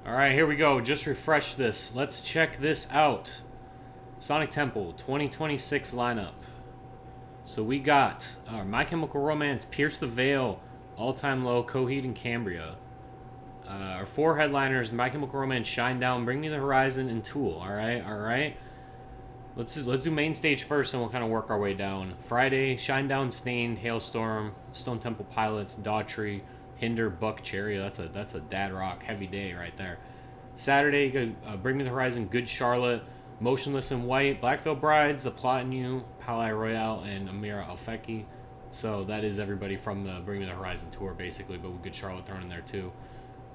All right, here we go. Just refresh this. Let's check this out. Sonic Temple 2026 lineup. So we got My Chemical Romance, Pierce the Veil, All Time Low, Coheed and Cambria. Our four headliners: My Chemical Romance, Shine Down, Bring Me the Horizon, and Tool. All right. Let's do main stage first, and we'll kind of work our way down. Friday, Shine Down, Stained, Hailstorm, Stone Temple Pilots, Daughtry, Hinder, Buck Cherry. That's a dad rock heavy day right there. Saturday, Bring Me the Horizon, Good Charlotte, Motionless in White, Black Veil Brides, The Plot in You, Palais Royale, and Amira Alfeki. So that is everybody from the Bring Me the Horizon tour, basically, but with Good Charlotte thrown in there too.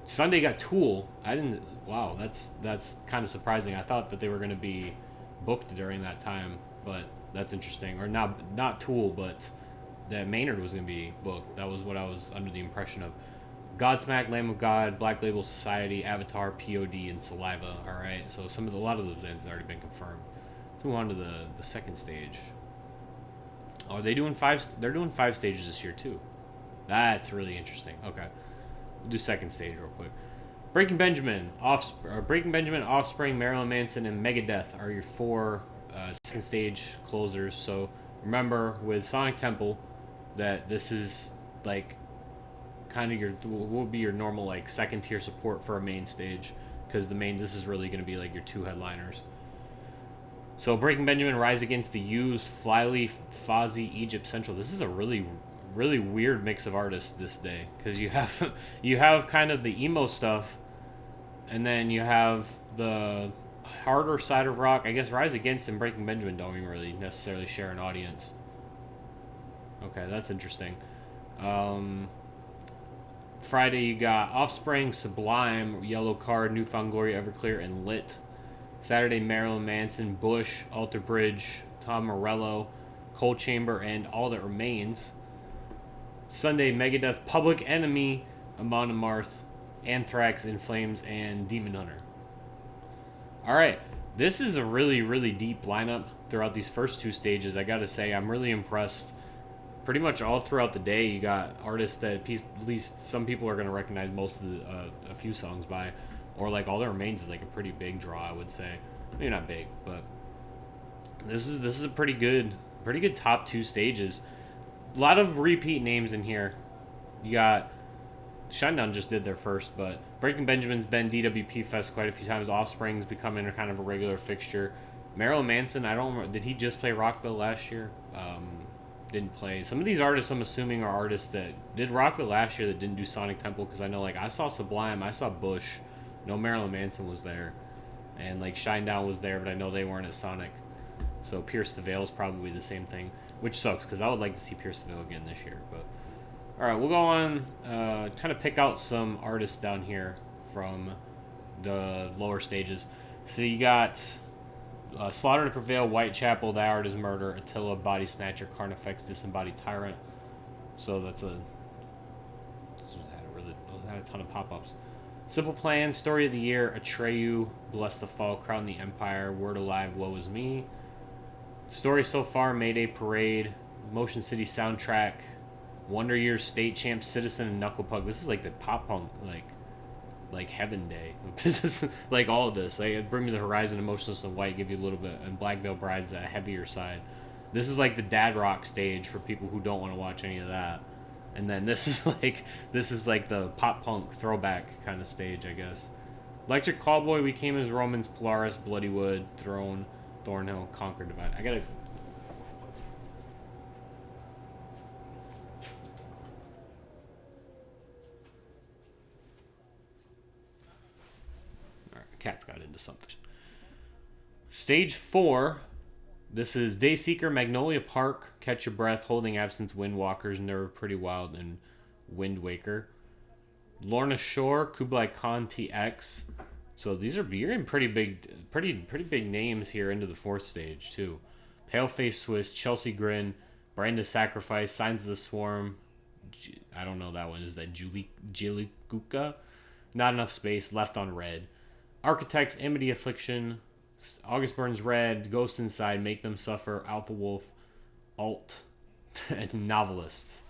Sunday got Tool. I didn't. Wow, that's kind of surprising. I thought that they were going to be booked during that time, but that's interesting. Or not Tool, but that Maynard was going to be booked. That was what I was under the impression of. Godsmack, Lamb of God, Black Label Society, Avatar, POD, and Saliva. All right, so a lot of those bands have already been confirmed. Let's move on to the second stage. Oh, are they doing five? They're doing 5 stages this year too. That's really interesting. Okay, we'll do second stage real quick. Breaking Benjamin, Offspring, Marilyn Manson, and Megadeth are your four second stage closers. So remember, with Sonic Temple, that this is like kind of your will be your normal like second tier support for a main stage, because this is really going to be like your two headliners. So Breaking Benjamin, Rise Against the Used, Flyleaf, Fozzy, Egypt Central. This is a really weird mix of artists this day, because you have kind of the emo stuff, and then you have the harder side of rock. I guess Rise Against and Breaking Benjamin don't even really necessarily share an audience. Okay, that's interesting. Friday you got Offspring, Sublime, Yellow Card, Newfound Glory, Everclear, and Lit. Saturday, Marilyn Manson, Bush, Alter Bridge, Tom Morello, Cold Chamber, and All That Remains. Sunday, Megadeth, Public Enemy, Amon Amarth, Anthrax, In Flames, and Demon Hunter. All right, this is a really deep lineup throughout these first two stages. I gotta say, I'm really impressed. Pretty much all throughout the day, you got artists that at least some people are going to recognize most of a few songs by, or like All That Remains is like a pretty big draw, I would say. Maybe not big, but this is a pretty good top two stages. A lot of repeat names in here. You got Shinedown just did their first, but Breaking Benjamin's been DWP Fest quite a few times. Offspring's becoming a kind of a regular fixture. Marilyn Manson, I don't remember, did he just play Rockville last year? Didn't play. Some of these artists, I'm assuming, are artists that did Rockville last year that didn't do Sonic Temple, because I know, like, I saw Sublime, I saw Bush, no Marilyn Manson was there, and like Shinedown was there, but I know they weren't at Sonic. So Pierce the Veil is probably the same thing, which sucks because I would like to see Pierce the Veil again this year. But all right, we'll go on, kind of pick out some artists down here from the lower stages. So you got Slaughter to Prevail, Whitechapel, Thy Art is Murder, Attila, Body Snatcher, Carnifex, Disembodied Tyrant. So that had a ton of pop-ups. Simple Plan, Story of the Year, Atreyu, Bless the Fall, Crown the Empire, Word Alive, Woe Is Me. Story So Far, Mayday Parade, Motion City Soundtrack, Wonder Years, State Champ, Citizen, and Knuckle Puck. This is like the pop punk like heaven day. This is like all of this. Like Bring Me the Horizon, Emotionless in White give you a little bit, and Black Veil Bride's that heavier side. This is like the dad rock stage for people who don't want to watch any of that. And then this is like the pop punk throwback kind of stage, I guess. Electric Callboy, We Came as Romans, Polaris, Bloodywood, Throne, Thornhill, Conquer, Divide. I gotta. Alright, cat's got into something. Stage 4. This is Dayseeker, Magnolia Park, Catch Your Breath, Holding Absence, Windwalkers, Nerve, Pretty Wild, and Wind Waker. Lorna Shore, Kublai Khan TX. So these are you're in pretty big names here into the fourth stage too. Paleface Swiss, Chelsea Grin, Brand of Sacrifice, Signs of the Swarm. I don't know that one. Is that Jilikuka? Not Enough Space, Left on Red. Architects, Amity Affliction, August Burns Red, Ghost Inside, Make Them Suffer, Alpha Wolf, Alt, and Novelists.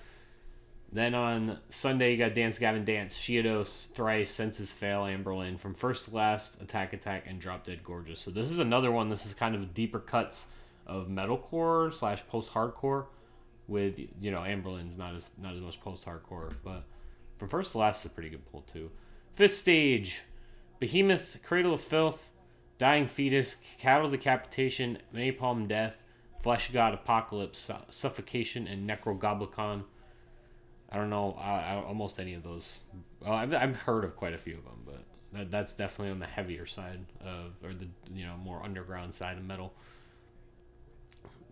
Then on Sunday, you got Dance Gavin Dance, Shiodos, Thrice, Senses Fail, Amberlin, From First to Last, Attack Attack, and Drop Dead Gorgeous. So this is another one. This is kind of deeper cuts of metalcore / post hardcore. With Amberlin's not as much post hardcore, but From First to Last is a pretty good pull too. Fifth stage, Behemoth, Cradle of Filth, Dying Fetus, Cattle Decapitation, Napalm Death, Flesh God Apocalypse, Suffocation, and Necrogoblicon. I don't know almost any of those. Well, I've heard of quite a few of them, but that's definitely on the heavier side of, or the more underground side of metal.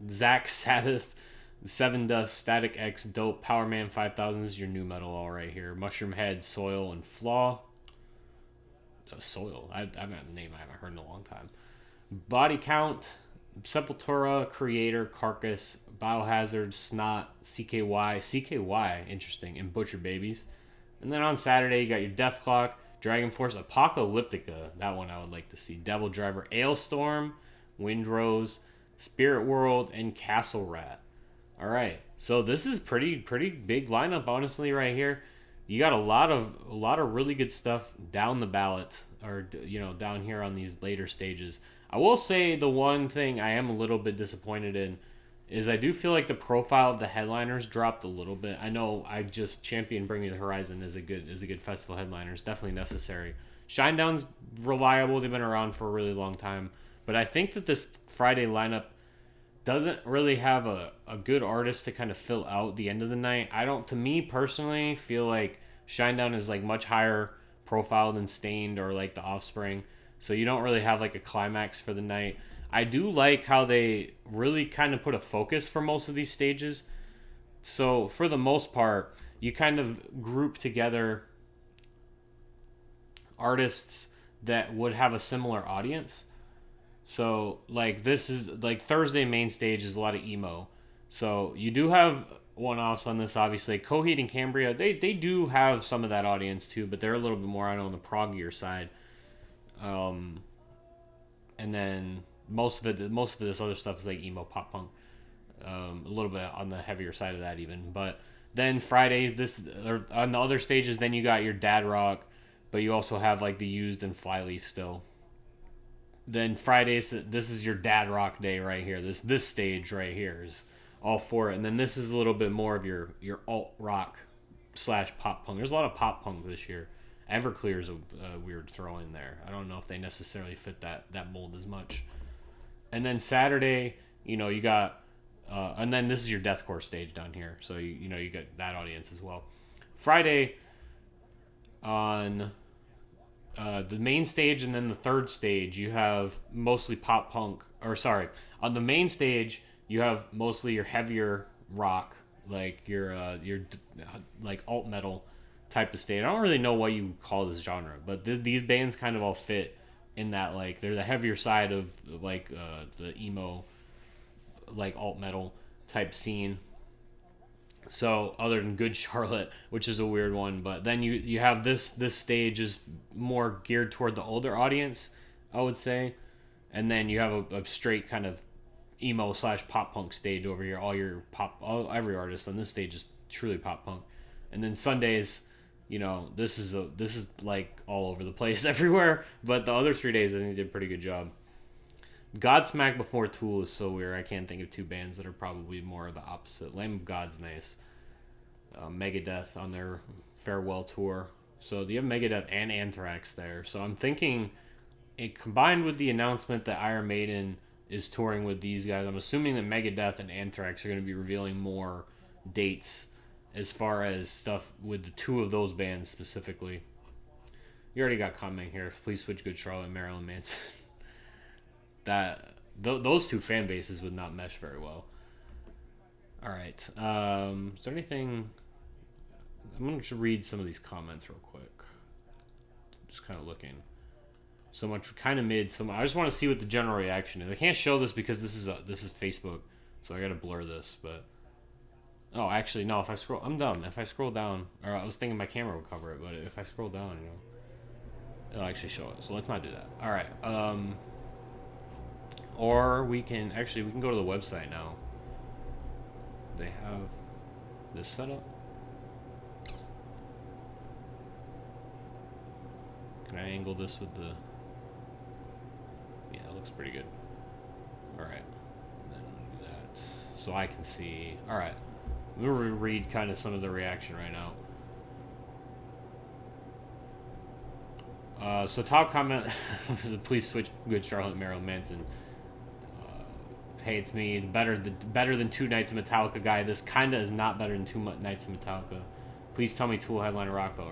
Zack Sabbath, Seven Dust, Static X, Dope, Power Man 5000 is your new metal all right here. Mushroom Head, Soil, and Flaw. Soil. I've got a name I haven't heard in a long time. Body Count, Sepultura, Creator, Carcass, Biohazard, Snot, CKY, interesting, and Butcher Babies. And then on Saturday, you got your Death Clock, Dragon Force, Apocalyptica, that one I would like to see, Devil Driver, Ailstorm, Windrose, Spirit World, and Castle Rat. All right, so this is pretty big lineup, honestly, right here. You got a lot of really good stuff down the ballot, or down here on these later stages. I will say the one thing I am a little bit disappointed in is I do feel like the profile of the headliners dropped a little bit. I know I just championed Bring Me the Horizon as a good festival headliner. It's definitely necessary. Shinedown's reliable. They've been around for a really long time. But I think that this Friday lineup doesn't really have a good artist to kind of fill out the end of the night. To me personally, feel like Shinedown is like much higher profile than Stained or like The Offspring. So you don't really have like a climax for the night. I do like how they really kind of put a focus for most of these stages. So for the most part, you kind of group together artists that would have a similar audience. So like this is like Thursday main stage is a lot of emo. So you do have one-offs on this, obviously. Coheed and Cambria, they do have some of that audience too, but they're a little bit more, I know, on the proggier side. And then most of this other stuff is like emo pop punk. A little bit on the heavier side of that even. But then Fridays, on the other stages, then you got your dad rock, but you also have like the Used and Flyleaf still. Then Fridays, this is your dad rock day right here. This stage right here is all for it. And then this is a little bit more of your alt rock / pop punk. There's a lot of pop punk this year. Everclear is a weird throw in there. I don't know if they necessarily fit that mold as much. And then Saturday, you got, and then this is your deathcore stage down here. So you get that audience as well. Friday on the main stage and then the third stage, you have mostly pop punk. Or sorry, on the main stage you have mostly your heavier rock, like your like alt metal type of stage. I don't really know what you call this genre, but these bands kind of all fit in that, like they're the heavier side of like the emo, like alt metal type scene. So other than Good Charlotte, which is a weird one, but then you have this stage is more geared toward the older audience, I would say, and then you have a straight kind of emo / pop punk stage over here. Every artist on this stage is truly pop punk, and then Sundays, this is like all over the place everywhere. But the other 3 days, I think they did a pretty good job. Godsmack before Tool is so weird. I can't think of two bands that are probably more of the opposite. Lamb of God's nice. Megadeth on their farewell tour. So you have Megadeth and Anthrax there. So I'm thinking, it combined with the announcement that Iron Maiden is touring with these guys, I'm assuming that Megadeth and Anthrax are going to be revealing more dates as far as stuff with the two of those bands specifically. You already got comment here. Please switch Good Charlotte and Marilyn Manson. Those two fan bases would not mesh very well. All right. Is there anything? I'm going to read some of these comments real quick. Just kind of looking. So much kind of mid. I just want to see what the general reaction is. I can't show this because this is Facebook, so I got to blur this. But actually no. If I scroll, I'm dumb. If I scroll down, or I was thinking my camera would cover it, but if I scroll down, it'll actually show it. So let's not do that. All right. Or we can go to the website now. They have this set up. angle this with the... Yeah, it looks pretty good. All right. And then do that so I can see. All right. We'll read kind of some of the reaction right now. So top comment is please switch Good Charlotte Marilyn Manson. Hey, it's me. Better than Two Nights of Metallica guy. This kinda is not better than Two Nights of Metallica. Please tell me Tool headliner Rockville.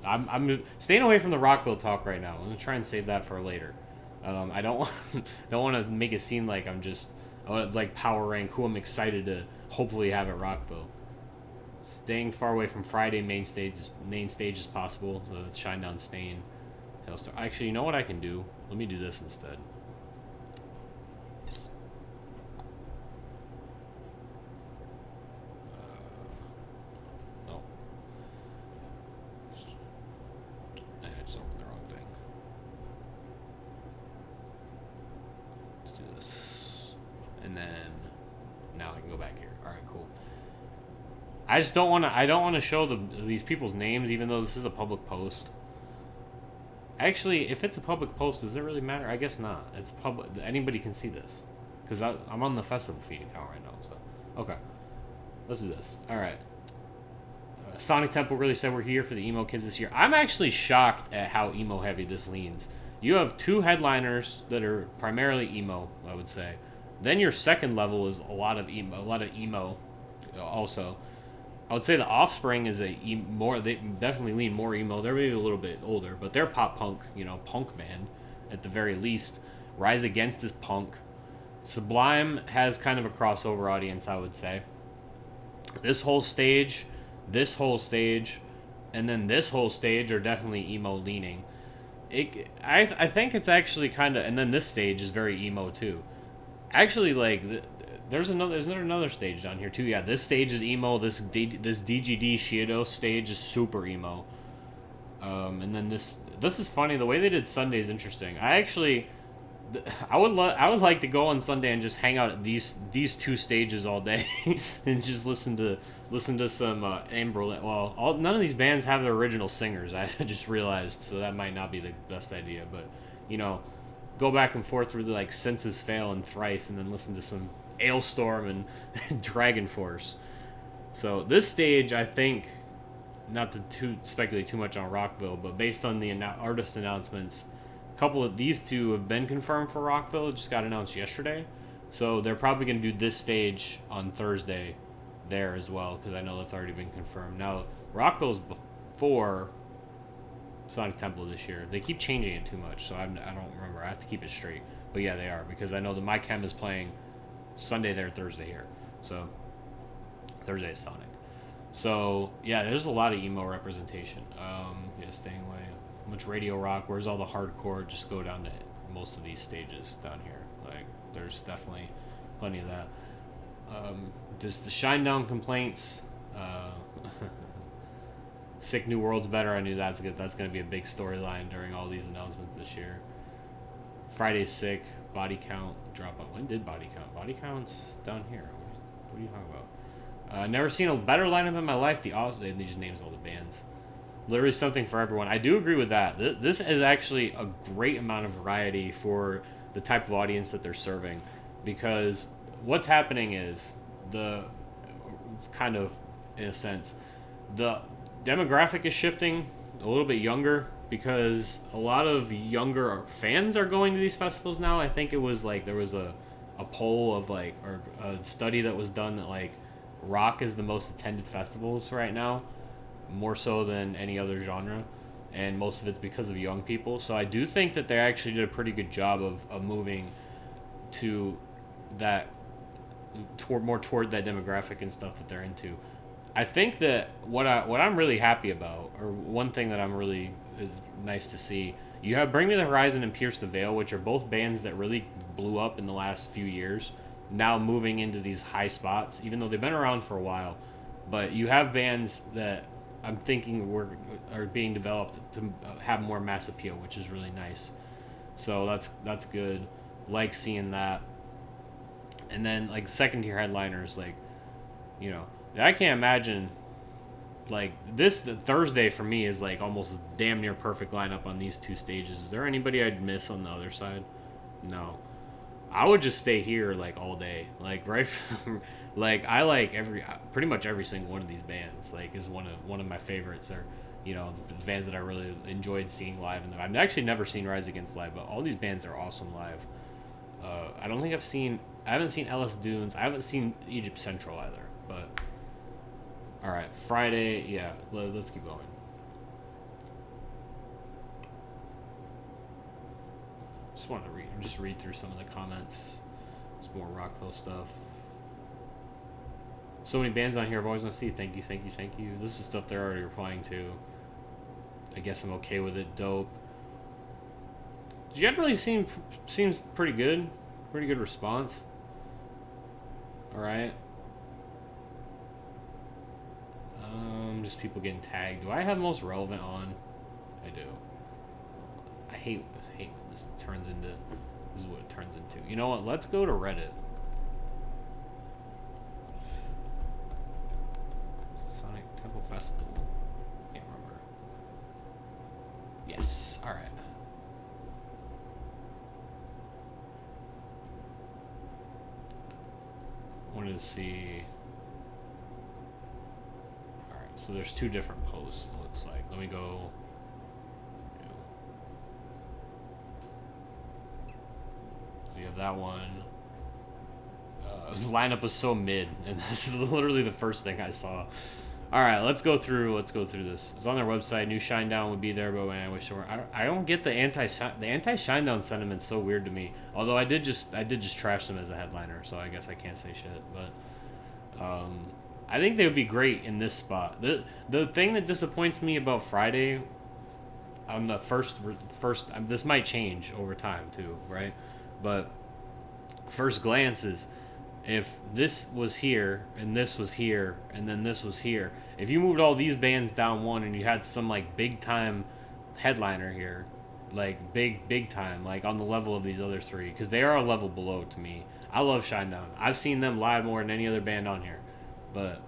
I'm staying away from the Rockville talk right now. I'm gonna try and save that for later. I don't want to make it seem like I'm just like power rank who I'm excited to hopefully have at Rockville. Staying far away from Friday main stage as possible. Shinedown Stain. Hailstorm. Actually, you know what I can do? Let me do this instead. No. I just opened the wrong thing. Let's do this. And then now I can go back here. All right, cool. I just don't want to. I don't want to show these people's names, even though this is a public post. Actually, if it's a public post, does it really matter? I guess not. It's public. Anybody can see this, because I'm on the festival feed account right now. So, okay, let's do this. All right. Sonic Temple really said we're here for the emo kids this year. I'm actually shocked at how emo heavy this leans. You have two headliners that are primarily emo, I would say. Then your second level is a lot of emo, also. I would say the Offspring is they definitely lean more emo. They're maybe a little bit older, but they're pop punk, punk band at the very least. Rise Against is punk. Sublime has kind of a crossover audience, I would say. This whole stage, and then this whole stage are definitely emo leaning. I think it's actually kind of, and then this stage is very emo too. Actually, like there's another stage down here too. Yeah, this stage is emo. This DGD Shido stage is super emo. And then this is funny. The way they did Sunday is interesting. I would like to go on Sunday and just hang out at these two stages all day and just listen to some Amber. Well, none of these bands have their original singers. I just realized, so that might not be the best idea. But go back and forth through like Senses Fail and Thrice, and then listen to some Ailstorm and Dragon Force. So this stage, I think, not to speculate too much on Rockville, but based on the artist announcements, a couple of these two have been confirmed for Rockville. It just got announced yesterday. So they're probably going to do this stage on Thursday there as well, because I know that's already been confirmed. Now, Rockville's before Sonic Temple this year. They keep changing it too much, so I don't remember. I have to keep it straight. But yeah, they are, because I know the My Chem is playing Sunday there, Thursday here. So Thursday is Sonic. So yeah, there's a lot of emo representation. Yeah, staying away. Much radio rock. Where's all the hardcore? Just go down to most of these stages down here. Like there's definitely plenty of that. Just the Shinedown complaints. Sick New World's better. I knew that's good. That's going to be a big storyline during all these announcements this year. Friday's Sick. Body Count drop out. When did Body Count? Body Count's down here. What are you talking about? Never seen a better lineup in my life. They just names all the bands. Literally something for everyone. I do agree with that. This is actually a great amount of variety for the type of audience that they're serving, because what's happening is the kind of, in a sense, the demographic is shifting a little bit younger, because a lot of younger fans are going to these festivals now. I think it was like there was a poll of like, or a study that was done that like rock is the most attended festivals right now, more so than any other genre, and most of it's because of young people. So I do think that they actually did a pretty good job of moving to that, toward that demographic and stuff that they're into. I think that what I'm really happy about, or one thing that I'm really is nice to see, you have Bring Me the Horizon and Pierce the Veil, which are both bands that really blew up in the last few years, now moving into these high spots, even though they've been around for a while. But you have bands that I'm thinking are being developed to have more mass appeal, which is really nice. So that's good. Like seeing that. And then like second tier headliners, like, I can't imagine like this Thursday for me is like almost damn near perfect lineup on these two stages. Is there anybody I'd miss on the other side? No. I would just stay here like all day. Like right from, like I like every pretty much every single one of these bands. Like is one of my favorites. Or you know the bands that I really enjoyed seeing live. And I've actually never seen Rise Against live, but all these bands are awesome live. I don't think I haven't seen Ellis Dunes. I haven't seen Egypt Central either. But all right, Friday. Yeah, let's keep going. Just want to read through some of the comments. There's more Rockville stuff. So many bands on here I've always want to see. Thank you, thank you, thank you. This is stuff they're already replying to. I guess I'm okay with it. Dope. Generally seems pretty good. Pretty good response. All right. Just people getting tagged. Do I have most relevant on? I do. I hate when this turns into. This is what it turns into. You know what? Let's go to Reddit. Sonic Temple Festival. Can't remember. Yes. All right. Wanted to see. All right. So there's two different posts. It looks like. Let me go. You have that one. The lineup was so mid, and this is literally the first thing I saw. All right, let's go through this. It's on their website. New Shinedown would be there, but man, I wish there were. I don't get the anti Shinedown sentiment. So weird to me. Although I did just trash them as a headliner, so I guess I can't say shit. But I think they would be great in this spot. The thing that disappoints me about Friday on the first this might change over time too, right? But first glance is if this was here and this was here and then this was here, if you moved all these bands down one and you had some like big time headliner here, like big time, like on the level of these other three, because they are a level below to me. I love Shinedown. I've seen them live more than any other band on here, but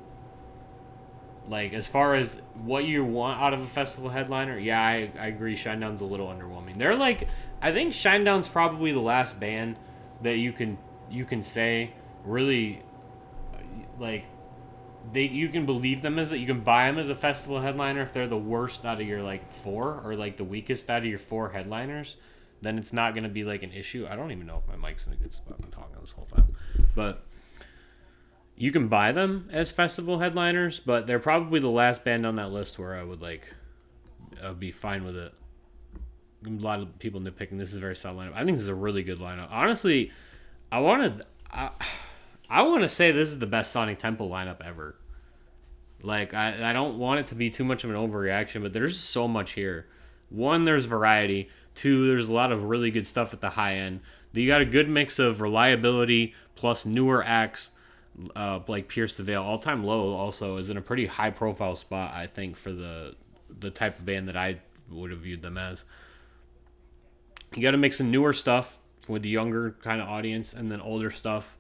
like as far as what you want out of a festival headliner, yeah, I agree. Shinedown's a little underwhelming. They're like, I think Shinedown's probably the last band that you can say really like you can believe them as you can buy them as a festival headliner if they're the worst out of your like four or like the weakest out of your four headliners. Then it's not going to be like an issue. I don't even know if my mic's in a good spot. I'm talking this whole time, but you can buy them as festival headliners, but they're probably the last band on that list where I would be fine with it. A lot of people nitpicking. This is a very solid lineup. I think this is a really good lineup. Honestly, I want to say this is the best Sonic Temple lineup ever. Like, I don't want it to be too much of an overreaction, but there's so much here. One, there's variety. Two, there's a lot of really good stuff at the high end. You got a good mix of reliability plus newer acts. Like Pierce the Veil. All Time Low also is in a pretty high profile spot, I think, for the type of band that I would have viewed them as. You got to mix in newer stuff with the younger kind of audience and then older stuff.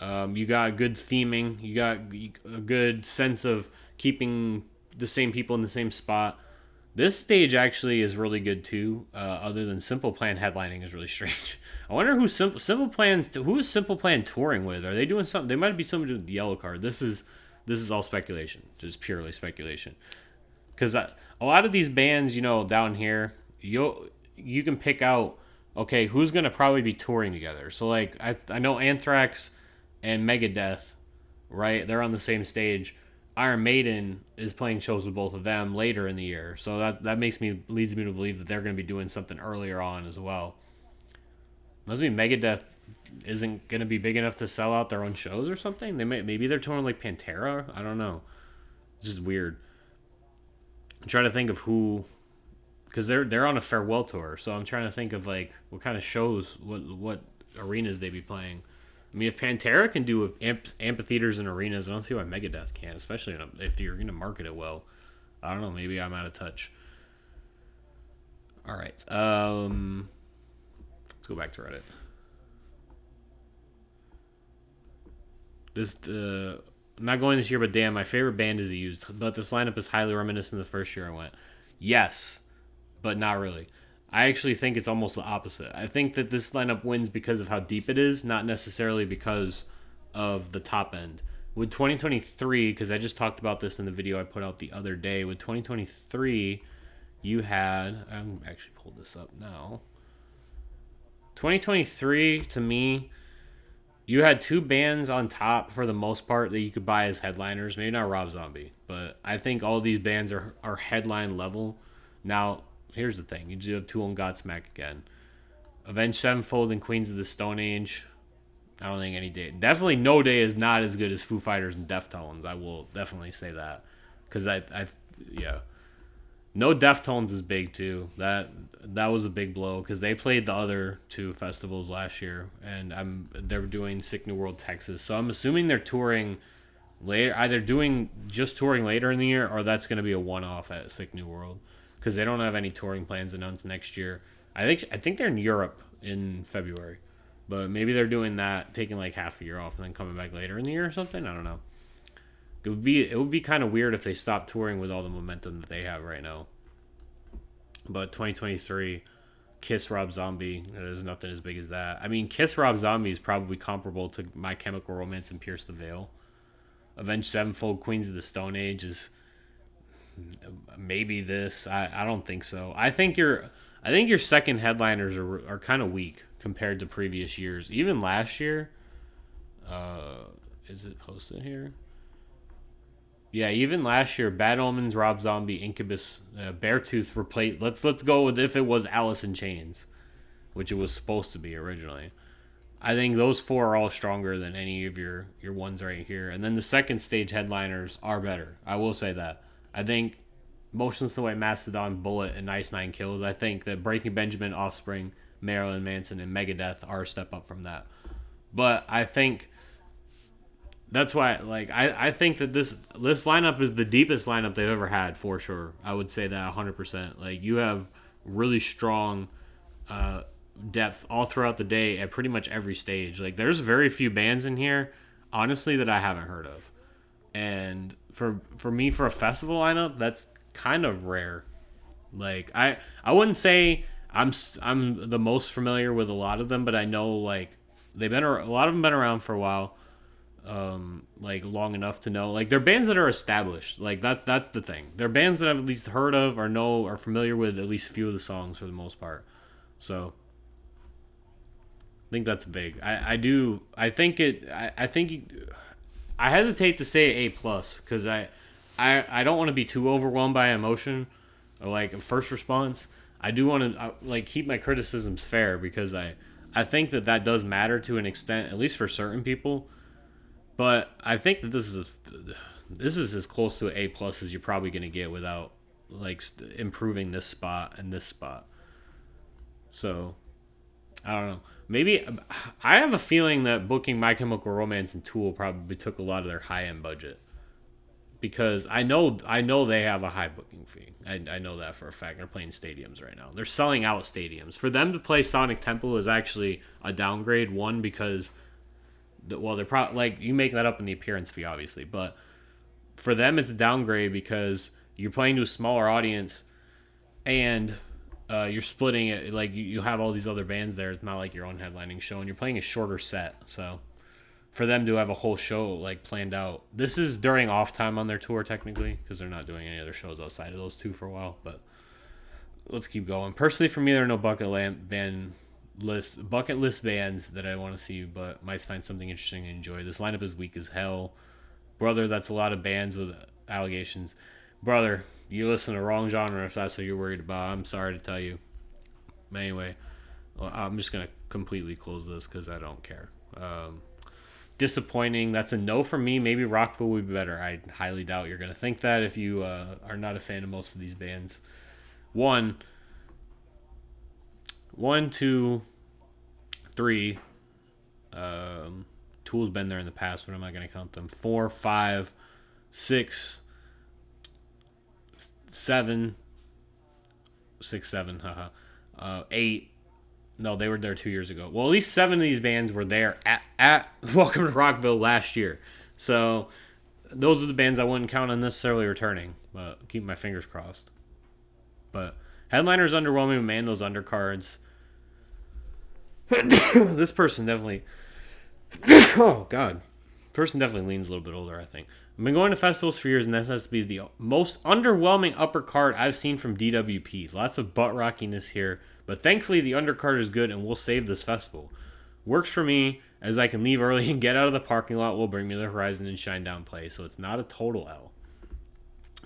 You got good theming. You got a good sense of keeping the same people in the same spot. This stage actually is really good too. Other than Simple Plan headlining is really strange. I wonder who Simple is Simple Plan touring with? Are they doing something? They might be something with the yellow card. This is all speculation, just purely speculation. Because a lot of these bands, down here, you can pick out, okay, who's gonna probably be touring together. So like I know Anthrax and Megadeth, right? They're on the same stage. Iron Maiden is playing shows with both of them later in the year, so that leads me to believe that they're going to be doing something earlier on as well. Doesn't mean Megadeth isn't going to be big enough to sell out their own shows or something. Maybe they're touring like Pantera. I don't know. It's just weird. I'm trying to think of who, because they're on a farewell tour, so I'm trying to think of like what kind of shows, what arenas they be playing. I mean, if Pantera can do amphitheaters and arenas, I don't see why Megadeth can't, especially if you're going to market it well. I don't know. Maybe I'm out of touch. All right. Let's go back to Reddit. I'm not going this year, but damn, my favorite band is used. But this lineup is highly reminiscent of the first year I went. Yes, but not really. I actually think it's almost the opposite. I think that this lineup wins because of how deep it is, not necessarily because of the top end. With 2023, because I just talked about this in the video I put out the other day, with 2023, you had. I'm actually pulled this up now. 2023, to me, you had two bands on top for the most part that you could buy as headliners. Maybe not Rob Zombie, but I think all these bands are headline level. Now, here's the thing. You do have Tool and Godsmack again. Avenged Sevenfold and Queens of the Stone Age. I don't think any day. Definitely no day is not as good as Foo Fighters and Deftones. I will definitely say that. Because yeah. No Deftones is big too. That was a big blow because they played the other two festivals last year, and they're doing Sick New World Texas. So I'm assuming they're touring later, either doing just touring later in the year, or that's going to be a one-off at Sick New World because they don't have any touring plans announced next year. I think they're in Europe in February, but maybe they're doing that, taking like half a year off and then coming back later in the year or something. I don't know. It would be kind of weird if they stopped touring with all the momentum that they have right now. But 2023, Kiss Rob Zombie, there's nothing as big as that. I mean, Kiss Rob Zombie is probably comparable to My Chemical Romance and Pierce the Veil. Avenged Sevenfold, Queens of the Stone Age is maybe this. I don't think so. I think your second headliners are kind of weak compared to previous years. Even last year, is it posted here? Yeah, even last year, Bad Omens, Rob Zombie, Incubus, Beartooth replaced. Let's go with if it was Alice in Chains, which it was supposed to be originally. I think those four are all stronger than any of your ones right here. And then the second stage headliners are better. I will say that. I think Motionless in White Mastodon, Bullet, and Ice Nine Kills. I think that Breaking Benjamin, Offspring, Marilyn Manson, and Megadeth are a step up from that. But I think. That's why, like, I think that this lineup is the deepest lineup they've ever had, for sure. I would say that 100%. Like, you have really strong depth all throughout the day at pretty much every stage. Like, there's very few bands in here, honestly, that I haven't heard of. And for me, for a festival lineup, that's kind of rare. Like, I wouldn't say I'm the most familiar with a lot of them, but I know, like, a lot of them been around for a while. Like long enough to know, like they're bands that are established. Like that's the thing. They're bands that I've at least heard of or know are familiar with at least a few of the songs for the most part. So I think that's big. I hesitate to say A plus because I don't want to be too overwhelmed by emotion or like a first response. I do want to like keep my criticisms fair because I think that does matter to an extent, at least for certain people. But I think that this is as close to an A plus as you're probably going to get without like improving this spot and this spot. So I don't know. Maybe I have a feeling that booking My Chemical Romance and Tool probably took a lot of their high end budget because I know they have a high booking fee. I know that for a fact. They're playing stadiums right now. They're selling out stadiums. For them to play Sonic Temple is actually a downgrade. One because well, they're probably like you make that up in the appearance fee, obviously, but for them it's a downgrade because you're playing to a smaller audience and you're splitting it. Like you have all these other bands there. It's not like your own headlining show, and you're playing a shorter set. So for them to have a whole show like planned out, this is during off time on their tour technically because they're not doing any other shows outside of those two for a while. But let's keep going. Personally, for me, there are no bucket list bands that I want to see, but might find something interesting and enjoy. This lineup is weak as hell. Brother, that's a lot of bands with allegations. Brother, you listen to the wrong genre if that's what you're worried about. I'm sorry to tell you. But anyway, well, I'm just going to completely close this because I don't care. Disappointing. That's a no for me. Maybe Rockville would be better. I highly doubt you're going to think that if you are not a fan of most of these bands. One, two, three. Tool's been there in the past, but I'm not going to count them. 4, 5, 6, 7, haha. 8. No, they were there 2 years ago. Well, at least 7 of these bands were there at Welcome to Rockville last year. So those are the bands I wouldn't count on necessarily returning, but keep my fingers crossed. But headliners underwhelming, man. Those undercards. This person definitely. Oh God, person definitely leans a little bit older. I think I've been going to festivals for years, and this has to be the most underwhelming upper card I've seen from DWP. Lots of butt rockiness here, but thankfully the undercard is good, and we'll save this festival. Works for me, as I can leave early and get out of the parking lot. Will bring me to the Horizon and Shinedown play, so it's not a total L.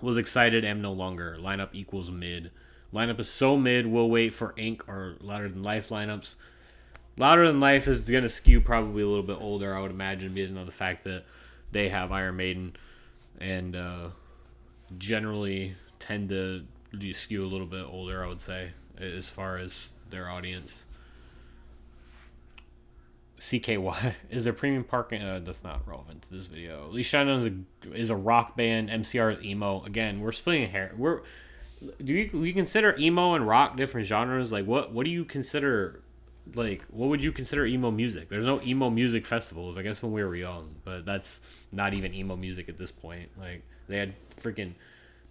Was excited, am no longer. Lineup equals mid. Lineup is so mid, we'll wait for Ink or Louder Than Life lineups. Louder Than Life is going to skew probably a little bit older, I would imagine, because of the fact that they have Iron Maiden and generally tend to skew a little bit older, I would say, as far as their audience. CKY is there premium parking? That's not relevant to this video. At least Shinedown is a rock band. MCR is emo. Again, we're splitting hair. Do you consider emo and rock different genres? Like what do you consider? Like what would you consider emo music? There's no emo music festivals. I guess when we were young, but that's not even emo music at this point. Like they had freaking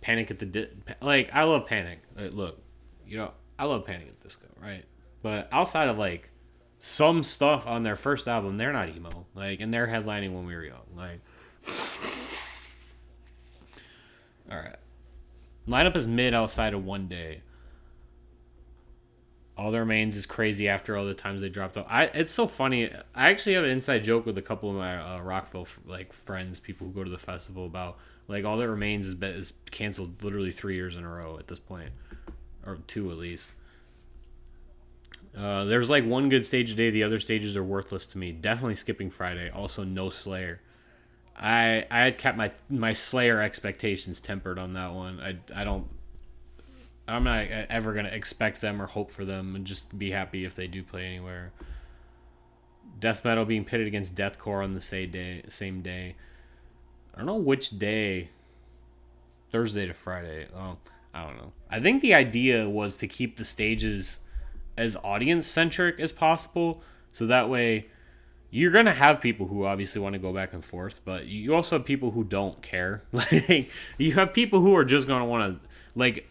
Panic at the like I love Panic. Look, I love Panic at the Disco, right? But outside of like some stuff on their first album, they're not emo. Like, and they're headlining when we were young. Like, all right. Lineup is mid outside of One Day. All That Remains is crazy after all the times they dropped off. It's so funny. I actually have an inside joke with a couple of my Rockville friends, people who go to the festival, about like All That Remains is canceled literally 3 years in a row at this point, or 2 at least. There's like one good stage a day. The other stages are worthless to me. Definitely skipping Friday. Also, no Slayer. I had kept my Slayer expectations tempered on that one. I'm not ever gonna expect them or hope for them, and just be happy if they do play anywhere. Death metal being pitted against deathcore on the same day. I don't know which day. Thursday to Friday. Oh, I don't know. I think the idea was to keep the stages as audience centric as possible, so that way you're gonna have people who obviously want to go back and forth, but you also have people who don't care. Like you have people who are just gonna want to, like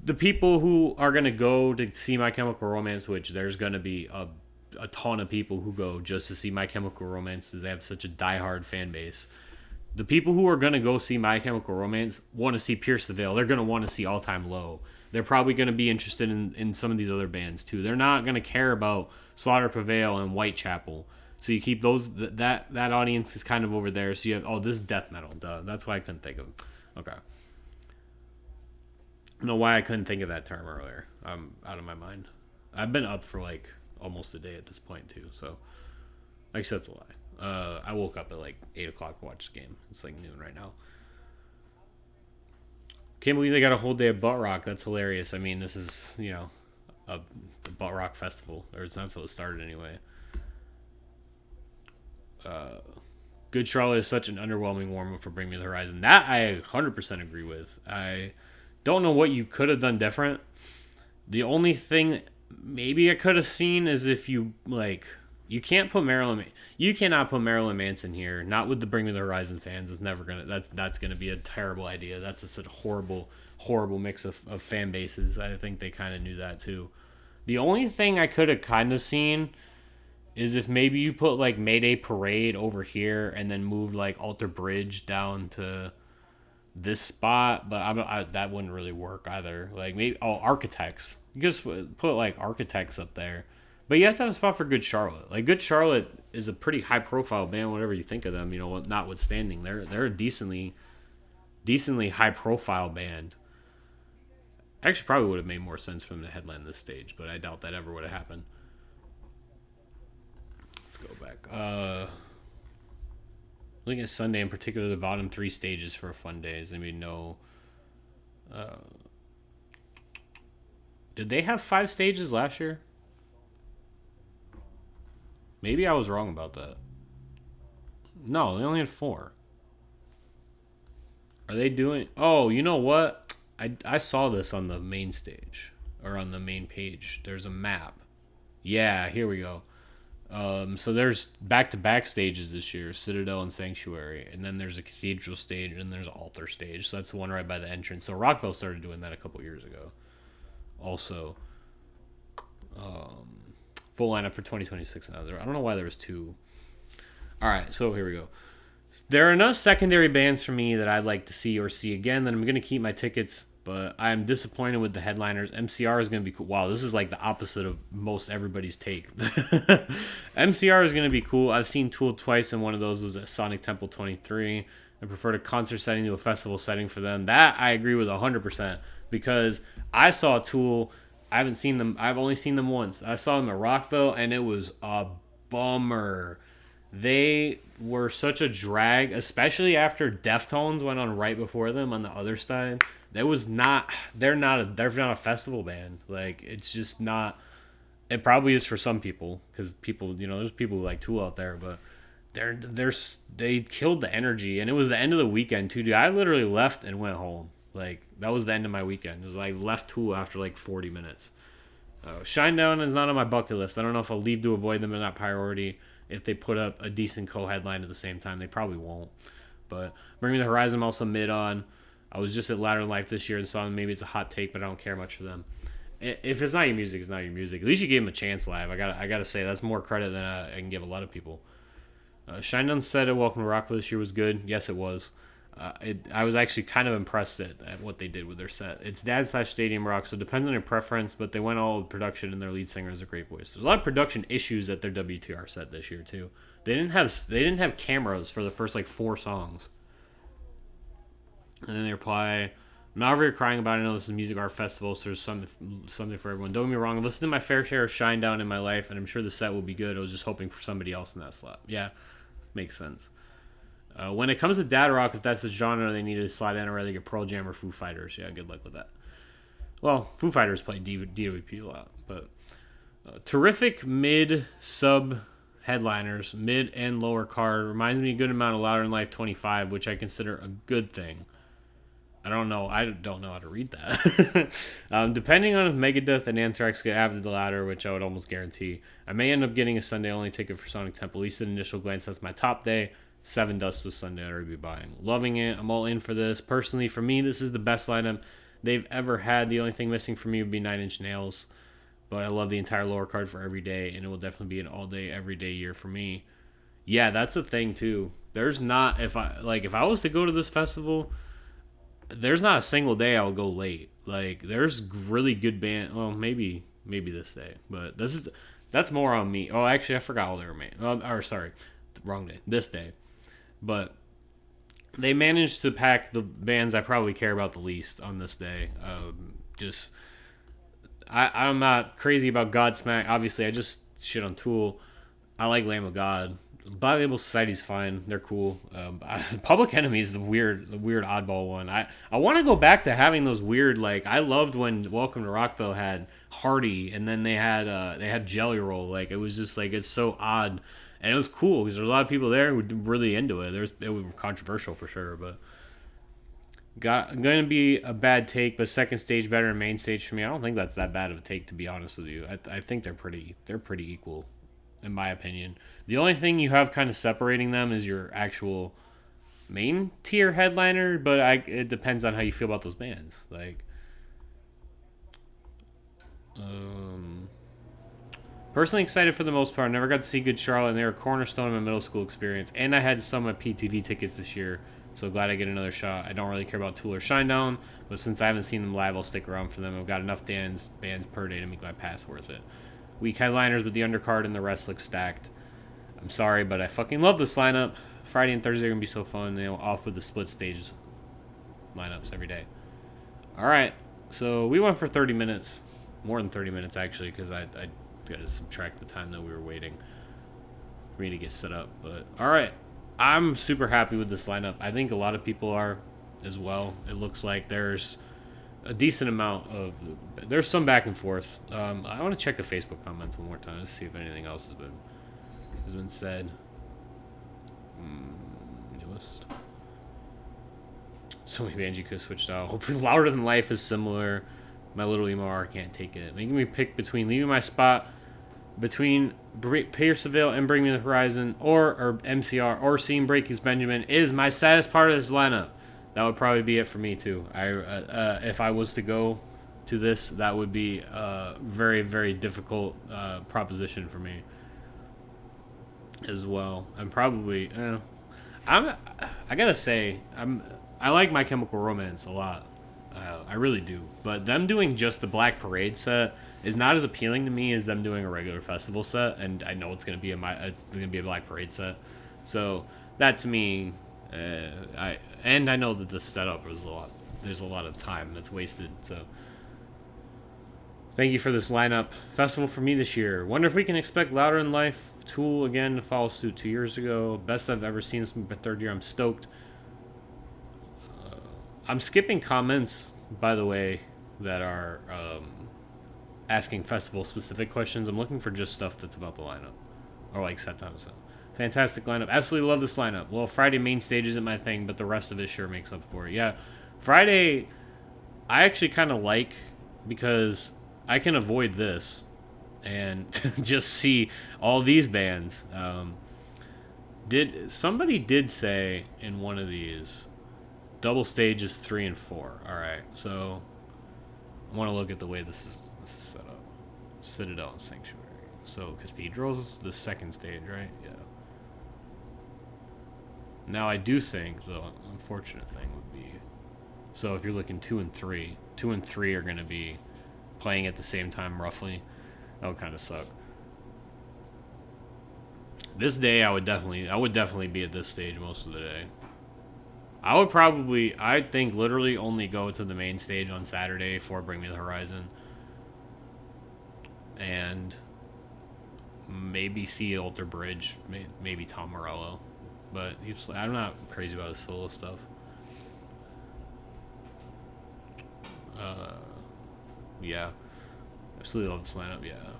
the people who are gonna go to see My Chemical Romance, which there's gonna be a ton of people who go just to see My Chemical Romance because they have such a diehard fan base. The people who are gonna go see My Chemical Romance want to see Pierce the Veil. They're gonna want to see All Time Low. They're probably going to be interested in some of these other bands too. They're not going to care about Slaughter Prevail and Whitechapel. So you keep those, that audience is kind of over there. So you have, this is death metal. Duh. That's why I couldn't think of. Okay. I don't know why I couldn't think of that term earlier. I'm out of my mind. I've been up for like almost a day at this point too. So like, that's a lie. I woke up at like 8 o'clock to watch the game. It's like noon right now. Can't believe they got a whole day of butt rock. That's hilarious. I mean, this is, a butt rock festival. Or it's not so it started anyway. Good Charlotte is such an underwhelming warm-up for Bring Me the Horizon. That I 100% agree with. I don't know what you could have done different. The only thing maybe I could have seen is if you, you cannot put Marilyn Manson here, not with the Bring Me the Horizon fans. It's never gonna. That's gonna be a terrible idea. That's such a horrible mix of fan bases. I think they kind of knew that too. The only thing I could have kind of seen is if maybe you put like Mayday Parade over here and then moved like Alter Bridge down to this spot, but that wouldn't really work either. Like maybe Architects. You just put like Architects up there. But you have to have a spot for Good Charlotte. Like Good Charlotte is a pretty high profile band, whatever you think of them, notwithstanding. They're a decently high profile band. Actually probably would have made more sense for them to headline this stage, but I doubt that ever would have happened. Let's go back. Looking at Sunday in particular, the bottom 3 stages for a fun day is gonna be no. Did they have 5 stages last year? Maybe I was wrong about that. No, they only had 4. Are they doing... Oh, you know what? I saw this on the main stage. Or on the main page. There's a map. Yeah, here we go. So there's back-to-back stages this year, Citadel and Sanctuary, and then there's a Cathedral stage and there's an Altar stage. So that's the one right by the entrance. So Rockville started doing that a couple years ago. Also, full lineup for 2026 now. I don't know why there was two. All right, so here we go. There are enough secondary bands for me that I'd like to see or see again. Then I'm going to keep my tickets, but I'm disappointed with the headliners. MCR is going to be cool. Wow, this is like the opposite of most everybody's take. MCR is going to be cool. I've seen Tool twice, and one of those was at Sonic Temple 23. I preferred a concert setting to a festival setting for them. That I agree with 100% because I saw Tool. I haven't seen them. I've only seen them once. I saw them at Rockville, and it was a bummer. They were such a drag, especially after Deftones went on right before them on the other side. That was not. They're not a festival band. Like it's just not. It probably is for some people because people, there's people who like Tool out there, but they killed the energy, and it was the end of the weekend too. Dude, I literally left and went home. Like that was the end of my weekend. It was like left Tool after like 40 minutes. Shinedown is not on my bucket list. I don't know if I'll leave to avoid them in that priority. If they put up a decent co-headline at the same time, they probably won't. But Bring Me the Horizon, I'm also mid on. I was just at Ladder in Life this year and saw them. Maybe it's a hot take, but I don't care much for them. If it's not your music, it's not your music. At least you gave them a chance live. I gotta say that's more credit than I can give a lot of people. Shinedown said Welcome to Rockville this year was good. Yes, it was. I was actually kind of impressed at what they did with their set. It's dad/stadium rock, so it depends on your preference, but they went all with production, and their lead singer has a great voice. There's a lot of production issues at their WTR set this year too. They didn't have cameras for the first like 4 songs, and then they reply, "Not over here crying about it. I know this is Music Art Festival, so there's something for everyone. Don't get me wrong. I've listened to my fair share of Shinedown in my life, and I'm sure the set will be good. I was just hoping for somebody else in that slot." Yeah, makes sense. When it comes to dad rock, if that's the genre they need to slide in, or rather get Pearl Jam or Foo Fighters, yeah, good luck with that. Well, Foo Fighters play DWP a lot, but terrific mid sub headliners, mid and lower card reminds me a good amount of Louder Than Life 25, which I consider a good thing. I don't know how to read that. Depending on if Megadeth and Anthrax get added to the latter, which I would almost guarantee, I may end up getting a Sunday only ticket for Sonic Temple. At least at initial glance, that's my top day. Seven Dust was Sunday I'd already be buying. Loving it. I'm all in for this. Personally, for me, this is the best lineup they've ever had. The only thing missing for me would be Nine Inch Nails. But I love the entire lower card for every day, and it will definitely be an all-day, everyday year for me. Yeah, that's a thing, too. There's not, if I was to go to this festival, there's not a single day I would go late. Like, there's really good band. Well, maybe this day. But that's more on me. Oh, actually, I forgot all they were made. Sorry, wrong day. This day. But they managed to pack the bands I probably care about the least on this day. I'm not crazy about Godsmack. Obviously, I just shit on Tool. I like Lamb of God. Black Label Society's fine. They're cool. Public Enemy is the weird oddball one. I want to go back to having those weird, like, I loved when Welcome to Rockville had Hardy, and then they had Jelly Roll. Like, it was just like, it's so odd. And it was cool because there's a lot of people there who were really into it. It was controversial for sure, but going to be a bad take. But second stage better than main stage for me. I don't think that's that bad of a take, to be honest with you. I think they're pretty equal, in my opinion. The only thing you have kind of separating them is your actual main tier headliner, but it depends on how you feel about those bands. Like, personally excited for the most part. Never got to see Good Charlotte, and they were a cornerstone of my middle school experience. And I had some of my PTV tickets this year, so glad I get another shot. I don't really care about Tool or Shinedown, but since I haven't seen them live, I'll stick around for them. I've got enough bands per day to make my pass worth it. Weak headliners with the undercard and the rest look stacked. I'm sorry, but I fucking love this lineup. Friday and Thursday are going to be so fun. Off with the split stages lineups every day. All right, so we went for 30 minutes. More than 30 minutes, actually, because I got to subtract the time that we were waiting for me to get set up. But all right, I'm super happy with this lineup. I think a lot of people are as well. It looks like there's a decent amount there's some back and forth. I want to check the Facebook comments one more time to see if anything else has been said. Newest. So many bands you could have switched out. Hopefully, Louder Than Life is similar. My Little Emo R can't take it. Making me pick between leaving my spot between Pierceville and Bring Me the Horizon, or MCR, or Seeing Breakings Benjamin is my saddest part of this lineup. That would probably be it for me too. If I was to go to this, that would be a very, very difficult proposition for me as well. I'm probably I gotta say I like My Chemical Romance a lot. I really do. But them doing just the Black Parade set is not as appealing to me as them doing a regular festival set, and I know it's gonna be a Black Parade set. So that to me, I know that the setup was a lot. There's a lot of time that's wasted. So thank you for this lineup. Festival for me this year. Wonder if we can expect Louder in Life, Tool again to follow suit 2 years ago. Best I've ever seen since my third year. I'm stoked. I'm skipping comments, by the way, that are asking festival-specific questions. I'm looking for just stuff that's about the lineup. Or like set times. So. Fantastic lineup. Absolutely love this lineup. Well, Friday main stage isn't my thing, but the rest of it sure makes up for it. Yeah, Friday, I actually kind of like because I can avoid this and just see all these bands. Somebody did say in one of these, double stages 3 and 4. All right, so I want to look at the way this is set up. Citadel and Sanctuary. So Cathedral's the second stage, right? Yeah. Now I do think the unfortunate thing would be, so if you're looking 2 and 3, 2 and 3 are going to be playing at the same time roughly. That would kind of suck. This day I would definitely be at this stage most of the day. I think literally only go to the main stage on Saturday for Bring Me the Horizon. And maybe see Alter Bridge, maybe Tom Morello. But I'm not crazy about his solo stuff. Yeah. Absolutely love this lineup, yeah.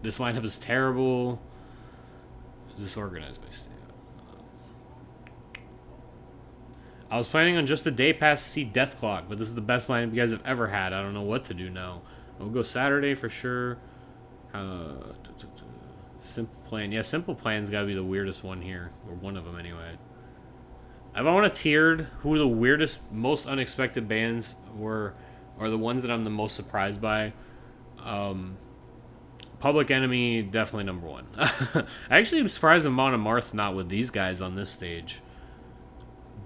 This lineup is terrible. Is this organized by state? I was planning on just a day pass to see Death Clock, but this is the best lineup you guys have ever had. I don't know what to do now. I'll go Saturday for sure. Simple Plan. Yeah, Simple Plan's got to be the weirdest one here. Or one of them, anyway. If I want to tiered who the weirdest, most unexpected bands were, or the ones that I'm the most surprised by, Public Enemy, definitely number one. I actually am surprised that Mon Amarth's not with these guys on this stage.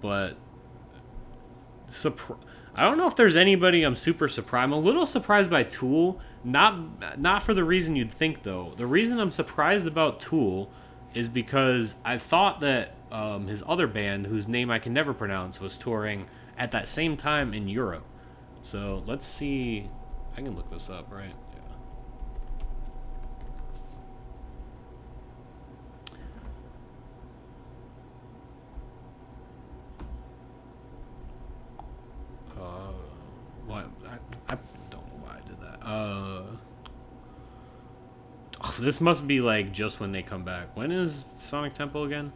But I don't know if there's anybody I'm super surprised. I'm a little surprised by Tool. Not for the reason you'd think, though. The reason I'm surprised about Tool is because I thought that his other band, whose name I can never pronounce, was touring at that same time in Europe. So let's see. I can look this up, right? I don't know why I did that. This must be like just when they come back. When is Sonic Temple again?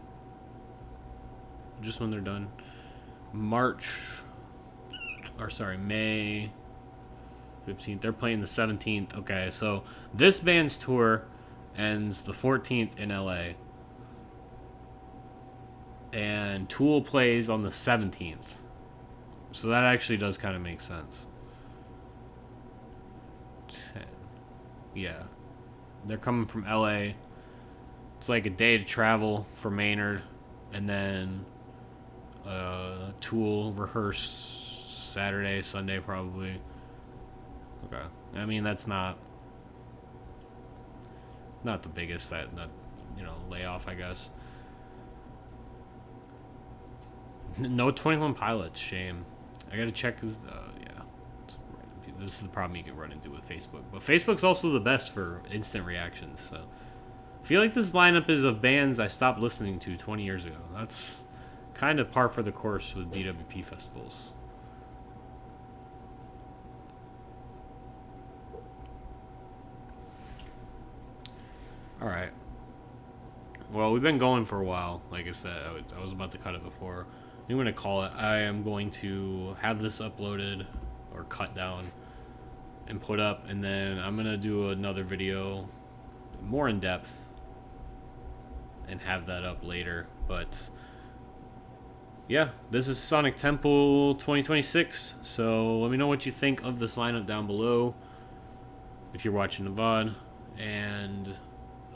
Just when they're done. May 15th. They're playing the 17th. Okay, so this band's tour ends the 14th in LA. And Tool plays on the 17th. So that actually does kind of make sense. 10. Yeah. They're coming from LA. It's like a day to travel for Maynard. And then Tool rehearse Saturday, Sunday probably. Okay. I mean, that's not the biggest layoff, I guess. No 21 Pilots, shame. I gotta check his, this is the problem you can run into with Facebook. But Facebook's also the best for instant reactions, so. I feel like this lineup is of bands I stopped listening to 20 years ago. That's kind of par for the course with DWP festivals. Alright. Well, we've been going for a while. Like I said, I was about to cut it before. I'm going to call it. I am going to have this uploaded or cut down and put up, and then I'm gonna do another video more in depth and have that up later. But yeah, this is Sonic Temple 2026. So let me know what you think of this lineup down below if you're watching the VOD, and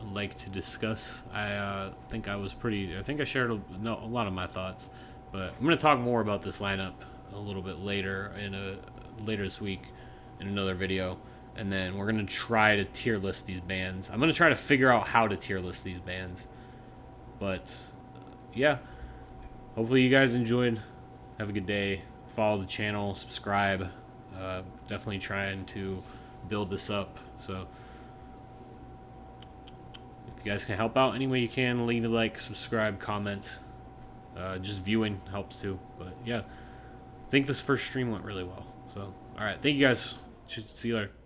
I'd like to discuss. I think I shared a lot of my thoughts, but I'm gonna talk more about this lineup a little bit later later this week in another video, and then we're gonna try to tier list these bands. I'm gonna try to figure out how to tier list these bands, but yeah. Hopefully you guys enjoyed. Have a good day. Follow the channel, subscribe. Definitely trying to build this up. So if you guys can help out any way you can, leave a like, subscribe, comment. Just viewing helps too. But yeah, I think this first stream went really well. So all right, thank you guys. See you later.